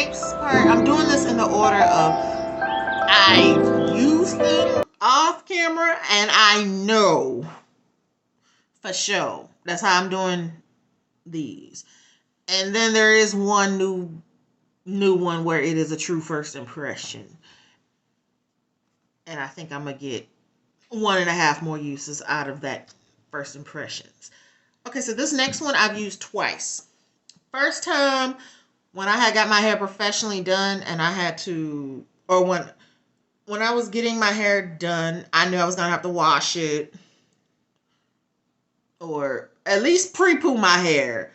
next part, I'm doing this in the order of I use them off camera and I know for sure. That's how I'm doing these. And then there is one new one where it is a true first impression. And I think I'm gonna get 1.5 more uses out of that first impressions. Okay, so this next one I've used twice. First time when I had got my hair professionally done and I had to, or when I was getting my hair done, I knew I was gonna have to wash it or at least pre-poo my hair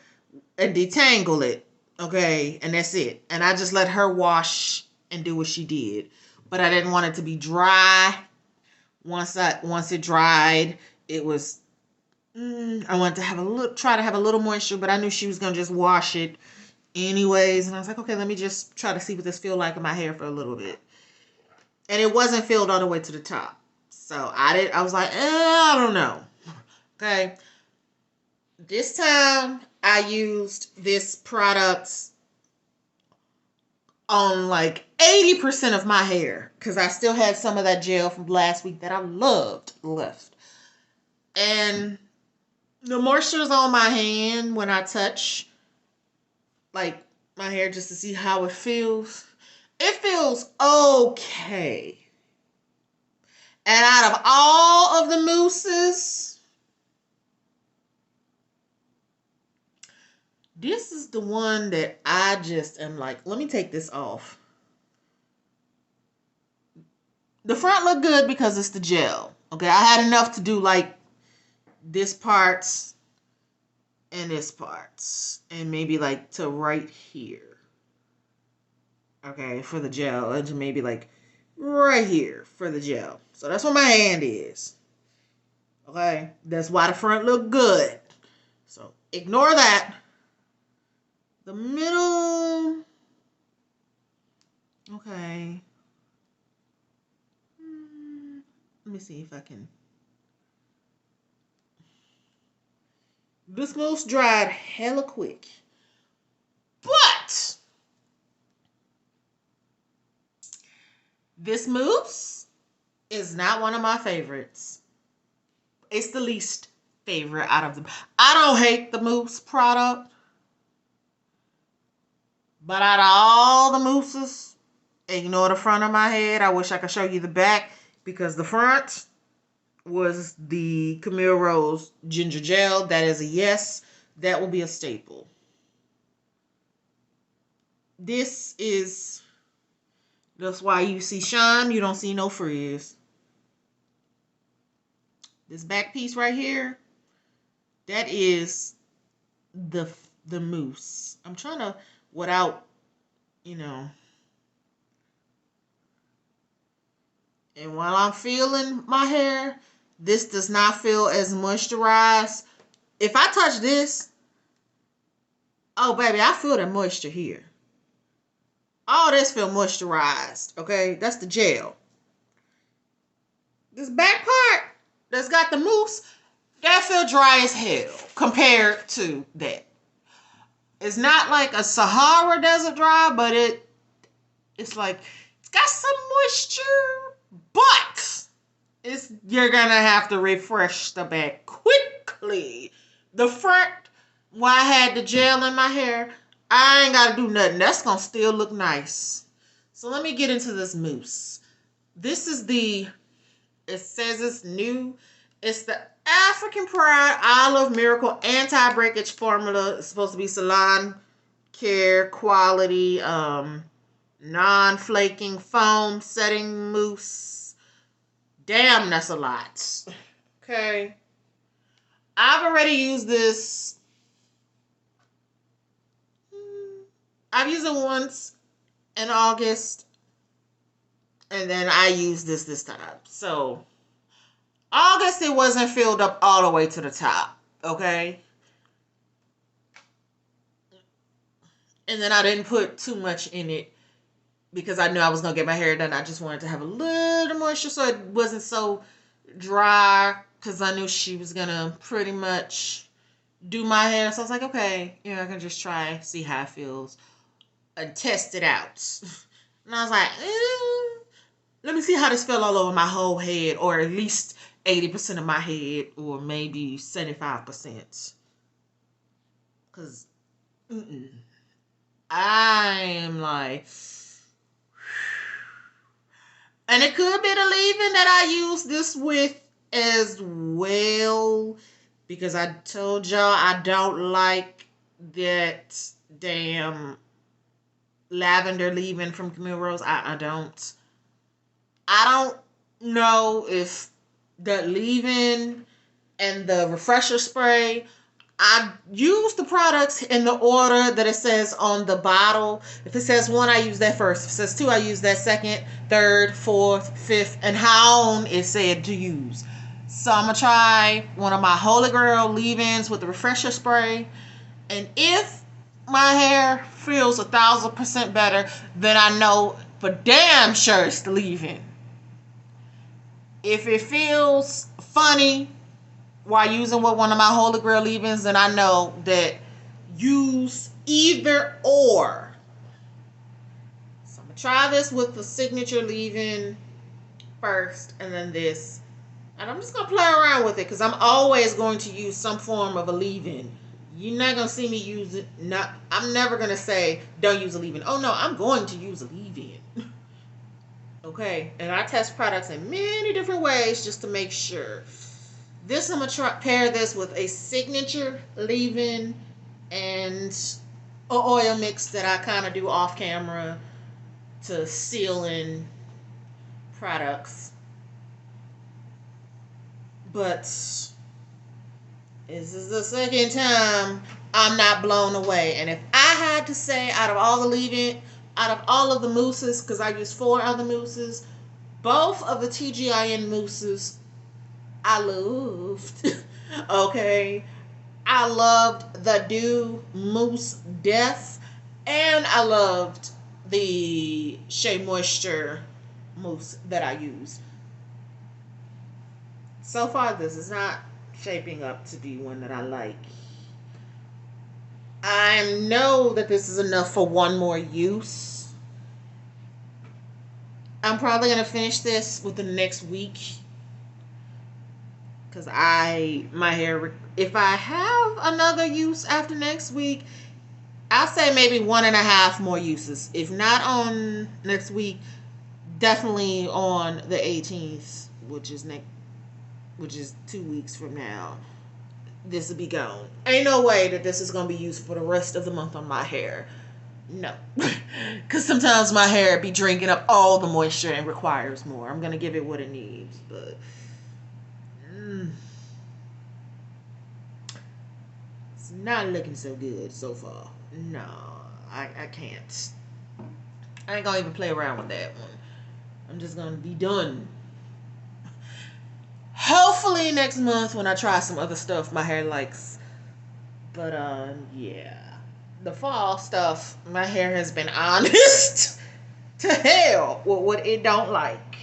and detangle it. Okay, and that's it. And I just let her wash and do what she did. But I didn't want it to be dry. Once it dried, it was I wanted to have try to have a little moisture, but I knew she was gonna just wash it anyways. And I was like, okay, let me just try to see what this feel like in my hair for a little bit. And it wasn't filled all the way to the top. So I was like, I don't know. Okay. This time I used this product on like 80% of my hair because I still had some of that gel from last week that I loved left. And the moisture is on my hand when I touch like my hair just to see how it feels. It feels okay. And out of all of the mousses, this is the one that I just am like, let me take this off. The front looked good because it's the gel. Okay, I had enough to do like this parts and this parts. And maybe like to right here. Okay, for the gel. And to maybe like right here for the gel. So that's what my hand is. Okay, that's why the front looked good. So ignore that. The middle, okay. Let me see if I can. This mousse dried hella quick. But this mousse is not one of my favorites. It's the least favorite out of them. I don't hate the mousse product. But out of all the mousses, ignore the front of my head. I wish I could show you the back because the front was the Camille Rose Ginger Gel. That is a yes. That will be a staple. That's why you see shine, you don't see no frizz. This back piece right here, that is the mousse. I'm trying to, without, and while I'm feeling my hair, this does not feel as moisturized. If I touch this, oh baby, I feel the moisture here. All this feel moisturized, okay? That's the gel. This back part that's got the mousse, that feel dry as hell compared to that. It's not like a Sahara Desert dry, but it's like it's got some moisture, but you're gonna have to refresh the back quickly. The front, while I had the gel in my hair, I ain't gotta do nothing. That's gonna still look nice. So let me get into this mousse. This is it says it's new. It's the African Pride Olive Miracle Anti-Breakage formula. It's supposed to be salon care quality, non-flaking foam setting mousse. Damn, that's a lot. Okay. I've already used this. I've used it once in August. And then I used this time. So, August, it wasn't filled up all the way to the top. Okay? And then I didn't put too much in it because I knew I was going to get my hair done. I just wanted to have a little moisture so it wasn't so dry because I knew she was going to pretty much do my hair. So I was like, okay, I can just try, see how it feels. and test it out. And I was like, let me see how this fell all over my whole head, or at least 80% of my head, or maybe 75%. Because I am like, and it could be the leave-in that I use this with as well, because I told y'all I don't like that damn lavender leave-in from Camille Rose. I don't. I don't know if the leave-in and the refresher spray, I use the products in the order that it says on the bottle. If it says 1, I use that first. If it says 2, I use that second, third, fourth, fifth, and how on it said to use. So I'm going to try one of my Holy Grail leave-ins with the refresher spray. And if my hair feels 1,000% better, then I know for damn sure it's the leave-in. If it feels funny while using with one of my Holy Grail leave-ins, then I know that use either or. So I'm going to try this with the signature leave-in first, and then this. And I'm just going to play around with it, because I'm always going to use some form of a leave-in. You're not going to see me use it. I'm never going to say, don't use a leave-in. Oh, no, I'm going to use a leave-in. Okay? And I test products in many different ways just to make sure. This, I'm going to pair this with a signature leave-in and an oil mix that I kind of do off camera to seal in products. But this is the second time I'm not blown away. And if I had to say, out of all the leave-in, out of all of the mousses, because I use 4 other mousses, both of the TGIN mousses I loved. Okay, I loved the Dew Mousse Death, and I loved the Shea Moisture mousse that I used. So far, this is not shaping up to be one that I like. I know that this is enough for one more use. I'm probably going to finish this within the next week. Because my hair, if I have another use after next week, I'll say maybe 1.5 more uses. If not on next week, definitely on the 18th, which is 2 weeks from now. This will be gone. Ain't no way that this is going to be used for the rest of the month on my hair. No. Because sometimes my hair be drinking up all the moisture and requires more. I'm going to give it what it needs. But it's not looking so good so far. No, I can't. I ain't going to even play around with that one. I'm just going to be done. Hopefully next month when I try some other stuff my hair likes. But yeah. The fall stuff, my hair has been honest to hell with what it don't like.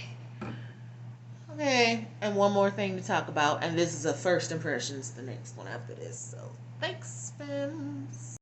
Okay, and one more thing to talk about, and this is a first impressions, the next one after this. So thanks, fams.